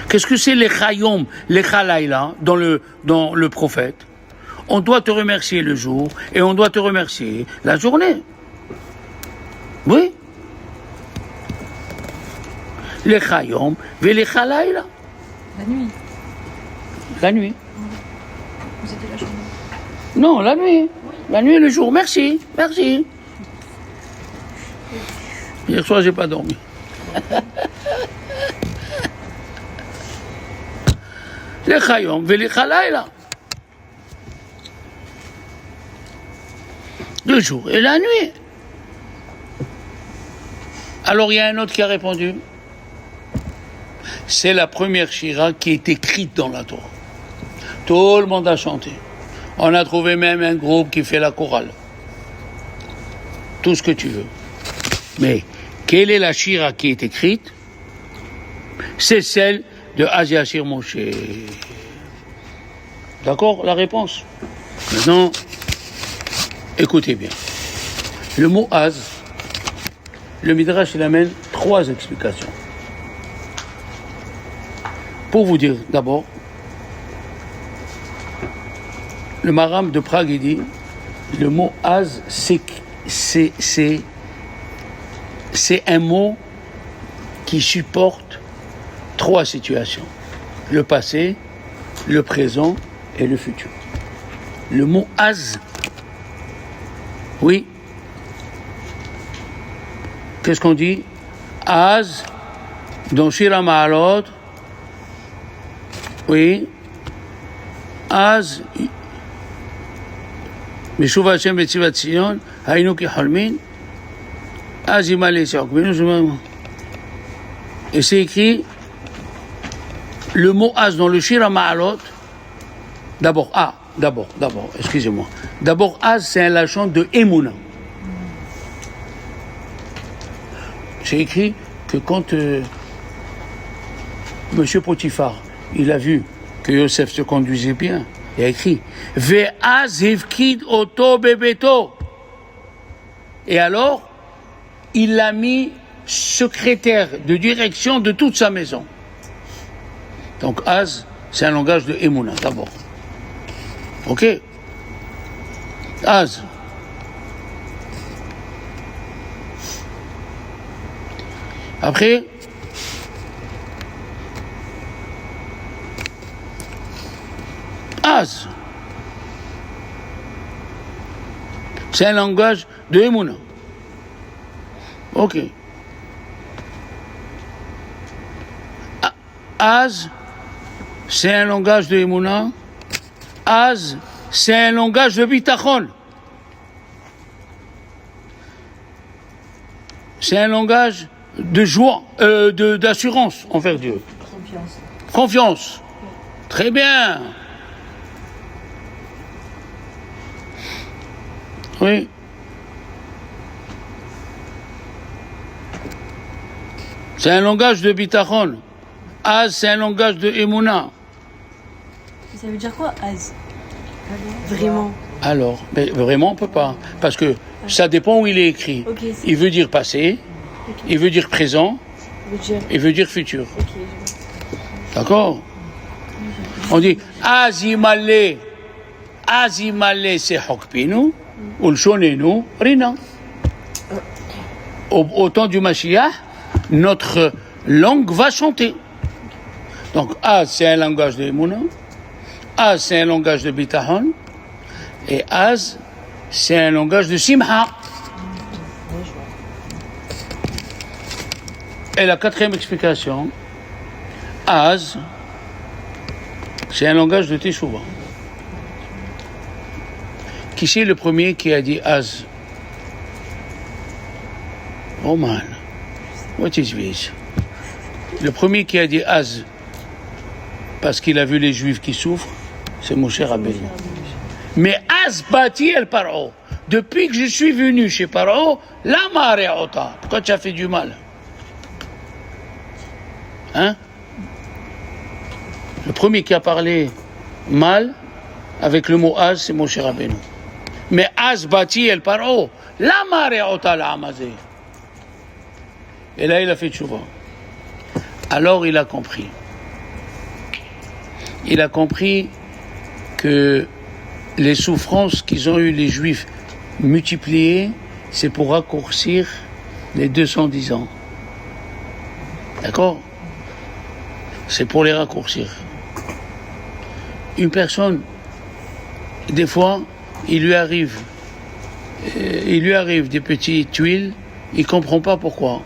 Qu'est-ce que c'est les Chayom, les Chalaïla dans le prophète? On doit te remercier le jour et on doit te remercier la journée. Oui. Les Chayom et les Chalaïla. La nuit. La nuit. Vous étiez la journée. Non, la nuit. Oui. La nuit et le jour. Merci. Merci. Hier soir, j'ai pas dormi. Les Chayom et les Chalaïla. Le jour et la nuit. Alors il y a un autre qui a répondu. C'est la première shira qui est écrite dans la Torah. Tout le monde a chanté. On a trouvé même un groupe qui fait la chorale. Tout ce que tu veux. Mais quelle est la shira qui est écrite? C'est celle de Asiashir Moshe. D'accord, la réponse? Maintenant, écoutez bien. Le mot Az, le Midrash il amène 3 explications. Pour vous dire d'abord, le Maharam de Prague il dit, le mot Az c'est un mot qui supporte 3 situations. Le passé, le présent et le futur. Le mot Az, oui. Qu'est-ce qu'on dit? Az, dans Shira Ma'alot, oui. Az, Meshuv Hashem Betzivat Tzion, Haynu Ki Holmin, Az Imal Yitzhak. Et c'est écrit, le mot Az dans le Shira Ma'alot, d'abord, excusez-moi. D'abord, Az, c'est un lachon de Emouna. C'est écrit que quand Monsieur Potiphar, il a vu que Yosef se conduisait bien, il a écrit Ve'az hivkid oto bebeto. Et alors, il l'a mis secrétaire de direction de toute sa maison. Donc Az, c'est un langage de Emouna d'abord. Ok? Az. Après, Az. C'est un langage de Emouna. Ok. Az, c'est un langage de Emouna. Az, c'est un langage de Bitachon. C'est un langage de joie, d'assurance envers Dieu. Confiance. Confiance. Très bien. Oui. C'est un langage de Bitachon. Az, c'est un langage de Emouna. Ça veut dire quoi, Az? Vraiment. Alors, mais vraiment, on ne peut pas. Parce que ça dépend où il est écrit. Ok, c'est- Il veut dire passé, il veut dire présent, Je veux dire. il veut dire futur. Ok, je vois. D'accord? On dit Azimale. Azimale, c'est Hokpinu. Ulshonenu, Rina. Au temps du Mashiach, notre langue va chanter. Donc, Az, c'est un langage de Emouna. Az, c'est un langage de Bitachon. Et Az, c'est un langage de Simha. Et la quatrième explication, Az, c'est un langage de Teshuvah. Qui c'est le premier qui a dit Az? Oh man, what is this? Le premier qui a dit Az, parce qu'il a vu les Juifs qui souffrent, c'est Moshe Rabbeinu. Mais Az bati el Paro. Depuis que je suis venu chez Paro, la mareota. Pourquoi tu as fait du mal? Hein? Le premier qui a parlé mal avec le mot Az, c'est Moshe Rabbeinu. Mais Az bati el Paro. La mareota la amazé. Et là, il a fait tchouva. Alors, il a compris. Il a compris que les souffrances qu'ils ont eues les Juifs multipliées, c'est pour raccourcir les 210 ans. D'accord? C'est pour les raccourcir. Une personne, des fois, il lui arrive des petites tuiles, il ne comprend pas pourquoi.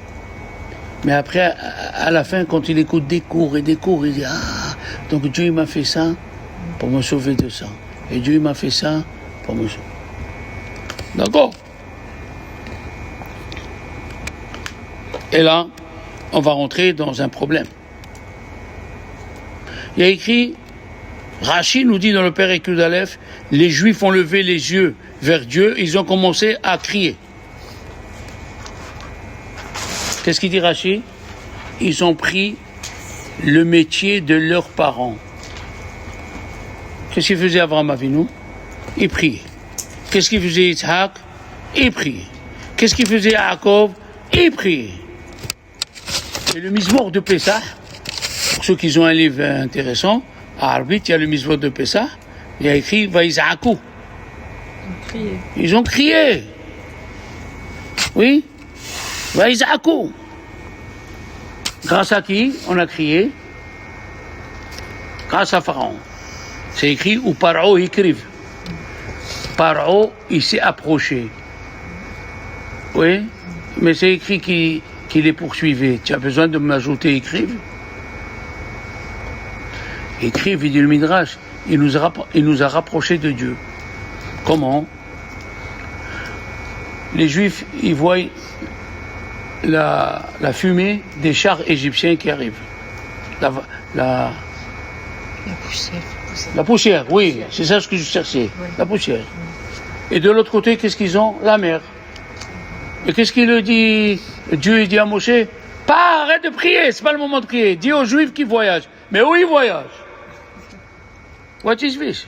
Mais après, à la fin, quand il écoute des cours, il dit ah, donc Dieu il m'a fait ça pour me sauver de ça. Et Dieu il m'a fait ça pour me sauver. D'accord? Et là, on va rentrer dans un problème. Il y a écrit, Rashi nous dit dans le Père Écud Aleph, les Juifs ont levé les yeux vers Dieu, ils ont commencé à crier. Qu'est-ce qu'il dit Rashi? Ils ont pris le métier de leurs parents. Qu'est-ce qu'il faisait Avraham Avinu? Il priait. Qu'est-ce qu'il faisait Yitzhak? Il priait. Qu'est-ce qu'il faisait Yaakov? Il priait. Et le Mizmor de Pessah, pour ceux qui ont un livre intéressant, à Arbit, il y a le Mizmor de Pessah, il y a écrit Vaïzakou. Ils ont crié. Oui? Vaïzakou. Grâce à qui on a crié? Grâce à Pharaon. C'est écrit où Paro écrive. Paro, il s'est approché. Oui? Mais c'est écrit qu'il les poursuivait. Tu as besoin de m'ajouter écrive? Écrive, il dit le Midrash, il nous a rapprochés de Dieu. Comment? Les Juifs, ils voient la fumée des chars égyptiens qui arrivent. La poussière, oui, c'est ça ce que je cherchais. Oui. La poussière. Et de l'autre côté, qu'est-ce qu'ils ont? La mer. Et qu'est-ce qu'il dit? Dieu il dit à Moshe, pas, arrête de prier, c'est pas le moment de prier. Dis aux Juifs qui voyagent. Mais où ils voyagent? What is this?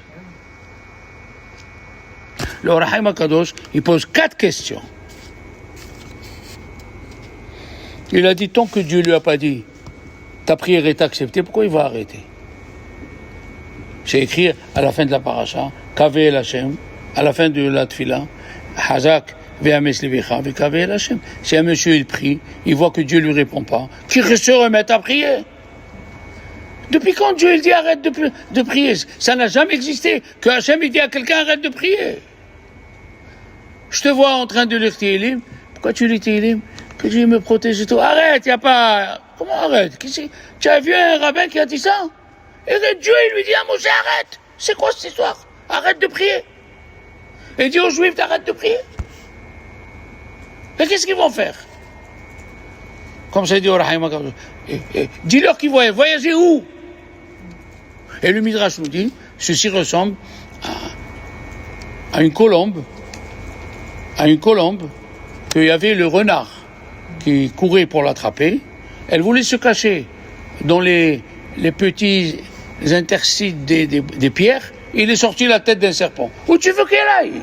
Le Rahaim HaKadosh, il pose 4 questions. Il a dit, tant que Dieu lui a pas dit, ta prière est acceptée, pourquoi il va arrêter? C'est écrit à la fin de la paracha, Kaveh el Hashem, à la fin de la tfila, Hazak ve'ames levicha ve'kaveh el Hashem. Si un monsieur il prie, il voit que Dieu lui répond pas, qu'il se remette à prier. Depuis quand Dieu il dit arrête de prier? Ça n'a jamais existé que Hashem il dit à quelqu'un arrête de prier. Je te vois en train de lire Tehillim. Pourquoi tu lis Tehillim? Que Dieu me protège et tout. Arrête, il n'y a pas... Comment arrête? Tu as vu un rabbin qui a dit ça? Et Dieu il lui dit à Moshe arrête. C'est quoi cette histoire? Arrête de prier. Et dit aux Juifs d'arrête de prier. Et qu'est-ce qu'ils vont faire? Comme ça dit au Rahim, dis-leur qu'ils voyagent. Voyager où? Et le Midrash nous dit, ceci ressemble à une colombe, qu'il y avait le renard qui courait pour l'attraper. Elle voulait se cacher dans les petits interstices des pierres. Il est sorti la tête d'un serpent. Où tu veux qu'elle aille?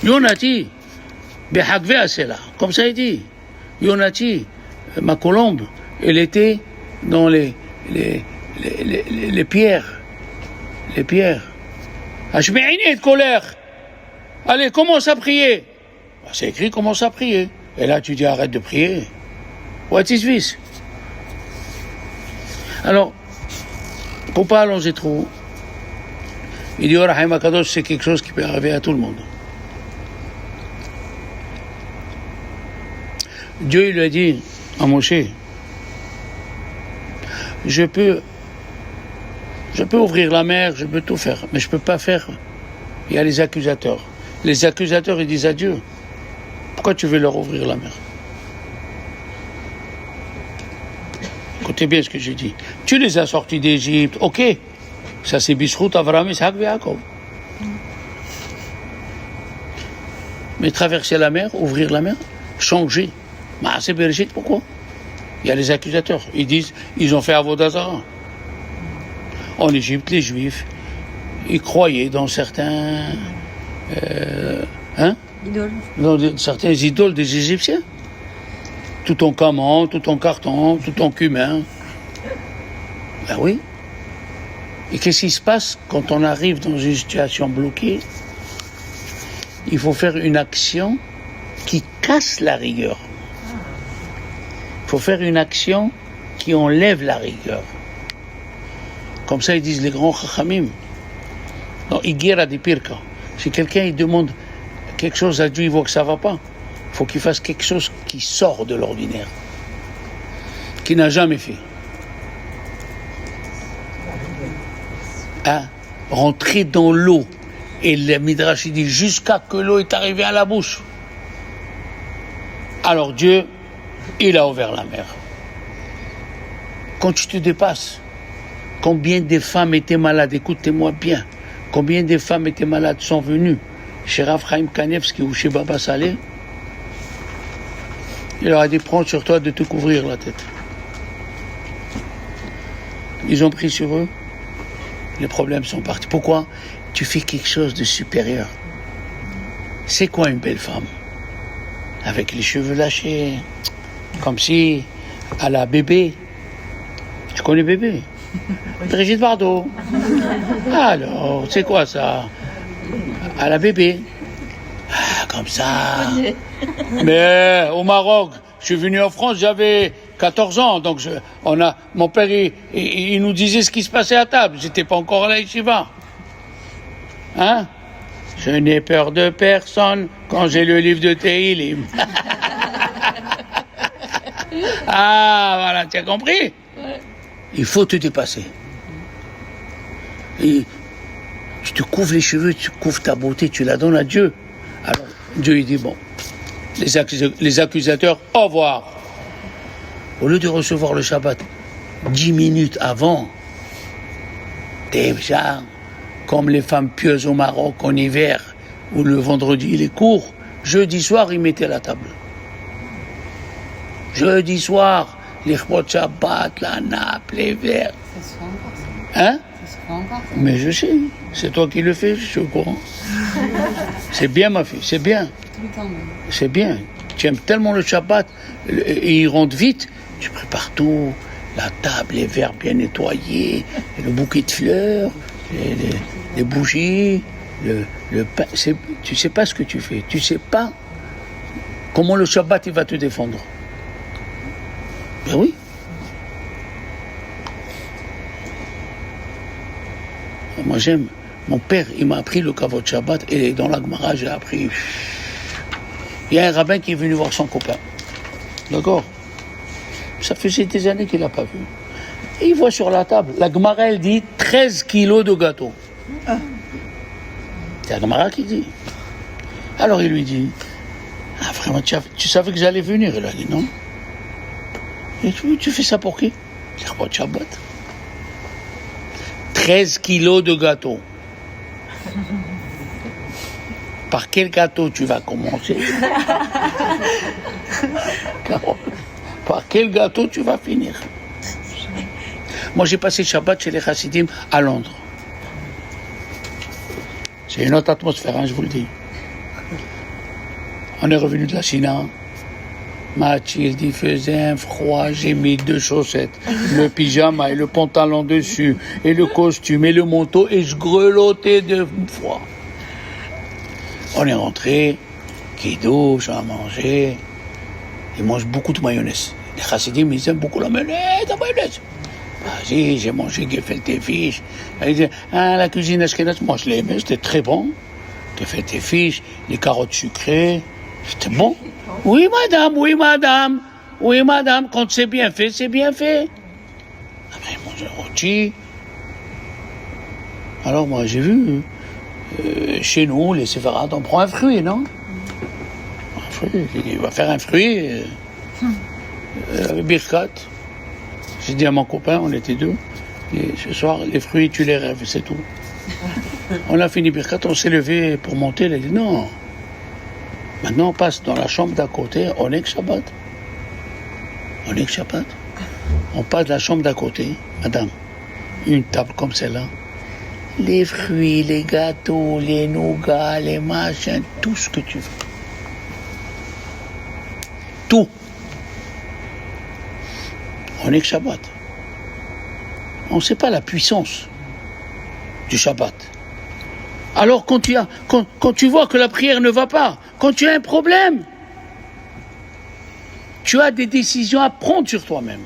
Yonati, Behakve Asela, comme ça il dit. Yonati, ma colombe, elle était dans les pierres. Les pierres. Hashme'ini de colère. Allez, commence à prier. C'est écrit, commence à prier. Et là, tu dis, arrête de prier. What is this? Alors, pour pas allonger trop, il dit, Rahim HaKadosh, c'est quelque chose qui peut arriver à tout le monde. Dieu, il lui a dit à Moshe, je peux ouvrir la mer, je peux tout faire, mais je peux pas faire. Il y a les accusateurs. Les accusateurs, ils disent à Dieu, pourquoi tu veux leur ouvrir la mer? Écoutez bien ce que j'ai dit. Tu les as sortis d'Égypte, ok. Ça c'est Bishrout, Avraham, Isaac, Yaakov. Mais traverser la mer, ouvrir la mer, changer. C'est Bereshit, pourquoi? Il y a les accusateurs. Ils disent, ils ont fait Avodah Zarah. En Égypte, les Juifs, ils croyaient dans certains... Idoles. Dans certains idoles des Égyptiens. Tout en caman, tout en carton, tout en cumin. Ben oui. Et qu'est-ce qui se passe quand on arrive dans une situation bloquée? Il faut faire une action qui casse la rigueur. Il faut faire une action qui enlève la rigueur. Comme ça, ils disent les grands chachamim. Non, Igera di Pirka. Si quelqu'un il demande quelque chose à Dieu, il voit que ça ne va pas. Il faut qu'il fasse quelque chose qui sort de l'ordinaire, qu'il n'a jamais fait. Rentrer dans l'eau. Et le Midrash il dit jusqu'à que l'eau est arrivée à la bouche. Alors Dieu, il a ouvert la mer. Quand tu te dépasses, combien de femmes étaient malades? Écoutez-moi bien. Combien de femmes étaient malades sont venues chez Rav Chaim Kanevski ou chez Baba Saleh? Il leur a dit, prends sur toi de te couvrir la tête. Ils ont pris sur eux. Les problèmes sont partis. Pourquoi? Tu fais quelque chose de supérieur. C'est quoi une belle femme? Avec les cheveux lâchés, comme si à la bébé. Tu connais bébé? Brigitte Bardot. Alors, c'est quoi ça? À la bébé. Comme ça. Mais au Maroc, je suis venu en France, j'avais 14 ans, donc mon père, il nous disait ce qui se passait à table. J'étais pas encore à la yeshiva. Hein? Je n'ai peur de personne quand j'ai le livre de Tehillim. Ah, voilà, tu as compris? Ouais. Il faut te dépasser. Et tu te couvres les cheveux, tu couvres ta beauté, tu la donnes à Dieu. Alors, Dieu, il dit, bon, les accusateurs, au revoir. Au lieu de recevoir le Shabbat 10 minutes avant, déjà, comme les femmes pieuses au Maroc en hiver, où le vendredi il est court, jeudi soir, ils mettaient la table. Jeudi soir, les chmot Shabbat, la nappe, les verres. Hein? Ça se fera encore. Mais je sais, c'est toi qui le fais, je suis au courant. C'est bien, ma fille, c'est bien. Tout le temps même. C'est bien. Tu aimes tellement le Shabbat, et il rentre vite, tu prépares tout, la table, les verres bien nettoyés, le bouquet de fleurs, les bougies, le pain. Tu sais pas ce que tu fais, tu sais pas comment le Shabbat il va te défendre. Ben oui. Moi j'aime. Mon père, il m'a appris le Kavod Shabbat et dans la Gemara, j'ai appris. Il y a un rabbin qui est venu voir son copain. D'accord? Ça faisait des années qu'il l'a pas vu. Et il voit sur la table, la Gemara, elle dit 13 kilos de gâteau. C'est la Gemara qui dit. Alors il lui dit, ah vraiment, tu savais que j'allais venir? Il a dit non. Et tu fais ça pour qui? Le Kavod Shabbat. 13 kilos de gâteau. Par quel gâteau tu vas commencer? Par quel gâteau tu vas finir? Moi, j'ai passé Shabbat chez les Chassidim à Londres. C'est une autre atmosphère, hein, je vous le dis. On est revenu de la Chine. Mathilde, il faisait un froid, j'ai mis 2 chaussettes, le pyjama et le pantalon dessus, et le costume et le manteau, et je grelottais de froid. On est rentré, kidouche, on a mangé. Ils mangent beaucoup de mayonnaise. Les chassidim, ils aiment beaucoup la mayonnaise. Vas-y, j'ai mangé gefilte fish. Ils disent, ah, la cuisine ashkénaze, moi je l'aimais, c'était très bon. Gefilte fish, les carottes sucrées, c'était bon. Oui, madame, oui, madame. Oui, madame, quand c'est bien fait, c'est bien fait. Après, ils mangent le rôti. Alors, moi, j'ai vu, chez nous, les séfarades, on prend un fruit, non? Un fruit, il va faire un fruit avec birkat. J'ai dit à mon copain, on était 2, et ce soir, les fruits, tu les rêves, c'est tout. On a fini birkat, on s'est levé pour monter, il a dit non. Maintenant, on passe dans la chambre d'à côté, on est que Shabbat. On est que Shabbat. On passe de la chambre d'à côté, madame, une table comme celle-là. Les fruits, les gâteaux, les nougats, les machins, tout ce que tu veux. Tout. On est que Shabbat. On ne sait pas la puissance du Shabbat. Alors quand tu vois que la prière ne va pas, quand tu as un problème, tu as des décisions à prendre sur toi-même.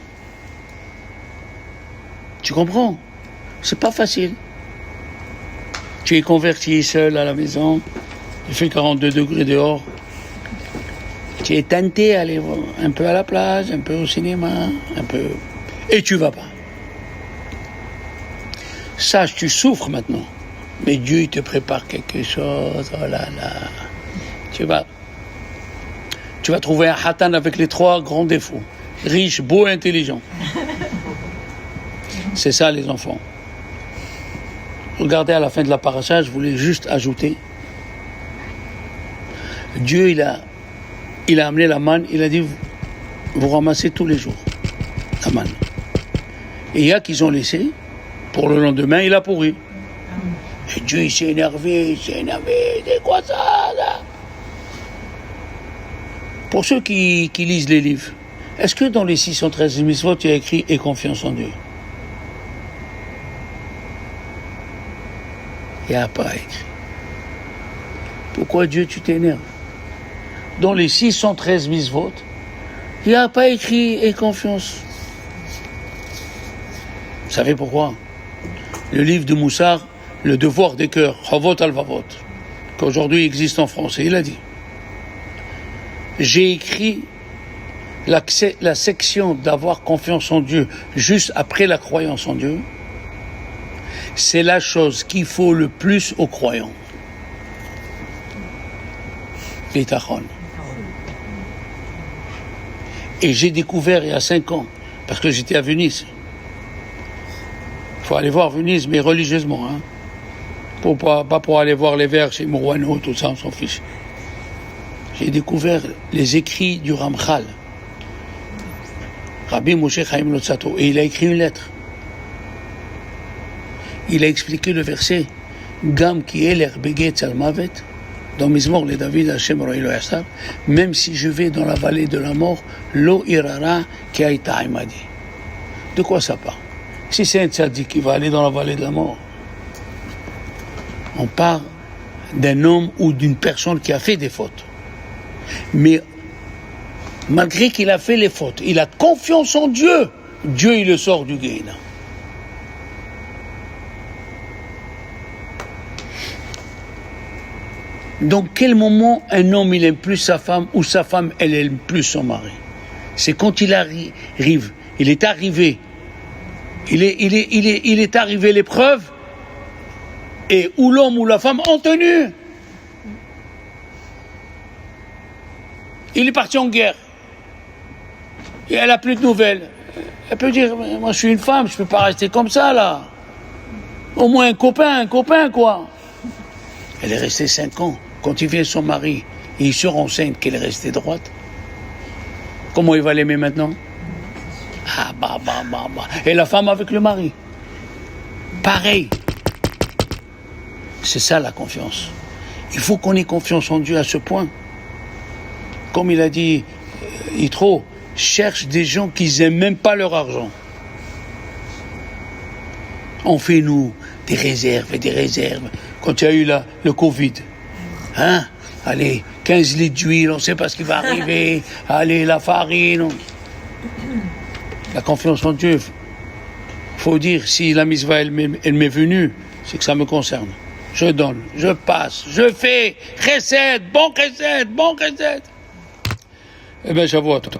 Tu comprends? C'est pas facile. Tu es converti seul à la maison, il fait 42 degrés dehors. Tu es tenté à aller un peu à la plage, un peu au cinéma, un peu... Et tu vas pas. Sache, tu souffres maintenant. Mais Dieu, il te prépare quelque chose. Oh là là. Tu vas trouver un hatan avec les 3 grands défauts. Riche, beau et intelligent. C'est ça, les enfants. Regardez à la fin de la paracha, je voulais juste ajouter. Dieu, il a amené la manne, il a dit, vous ramassez tous les jours la manne. Et il y a qu'ils ont laissé, pour le lendemain, il a pourri. Et Dieu, il s'est énervé, c'est quoi ça, là? Pour ceux qui lisent les livres, est-ce que dans les 613 mitzvot, il y a écrit « Aie confiance en Dieu » ? Il n'y a pas écrit. Pourquoi Dieu, tu t'énerves? Dans les 613 mitzvot, il n'y a pas écrit « Aie confiance ». Vous savez pourquoi? Le livre de Moussar, le devoir des cœurs, Chavot al-Vavot, qu'aujourd'hui existe en français, il a dit, j'ai écrit la section d'avoir confiance en Dieu juste après la croyance en Dieu, c'est la chose qu'il faut le plus aux croyants. Bitachon. Et j'ai découvert il y a 5 ans, parce que j'étais à Venise. Il faut aller voir Venise, mais religieusement, hein. Pas pour aller voir les vers chez Mourouano, tout ça, on s'en fiche. J'ai découvert les écrits du Ramchal, Rabbi Moshe Chaim Lotzato, et il a écrit une lettre. il a expliqué le verset Gam ki eler beget al mavet, dans Mizmor le David Hashem Ro'i lo yasar, même si je vais dans la vallée de la mort, lo irara ki aita imadi. De quoi ça parle? Si c'est un tzaddik qui va aller dans la vallée de la mort, on parle d'un homme ou d'une personne qui a fait des fautes. Mais malgré qu'il a fait les fautes, il a confiance en Dieu. Dieu, il le sort du Gehenna. Dans quel moment un homme il aime plus sa femme ou sa femme elle aime plus son mari? C'est quand il arrive, il est arrivé, il est arrivé l'épreuve et où l'homme ou la femme ont tenu. Il est parti en guerre et elle a plus de nouvelles. Elle peut dire, moi je suis une femme, je peux pas rester comme ça là. Au moins un copain quoi. Elle est restée 5 ans. Quand il vient son mari, et il se renseigne qu'elle est restée droite. Comment il va l'aimer maintenant? Ah bah. Et la femme avec le mari. Pareil. C'est ça la confiance. Il faut qu'on ait confiance en Dieu à ce point. Comme il a dit Yitro, cherche des gens qui n'aiment même pas leur argent. On fait nous des réserves et des réserves. Quand il y a eu le Covid, allez, 15 litres d'huile, on ne sait pas ce qui va arriver. Allez, la farine. La confiance en Dieu. Il faut dire, si la mitzvah, elle m'est venue, c'est que ça me concerne. Je donne, je passe, je fais, recette, bon recette. Eh bien, j'avoue à toi.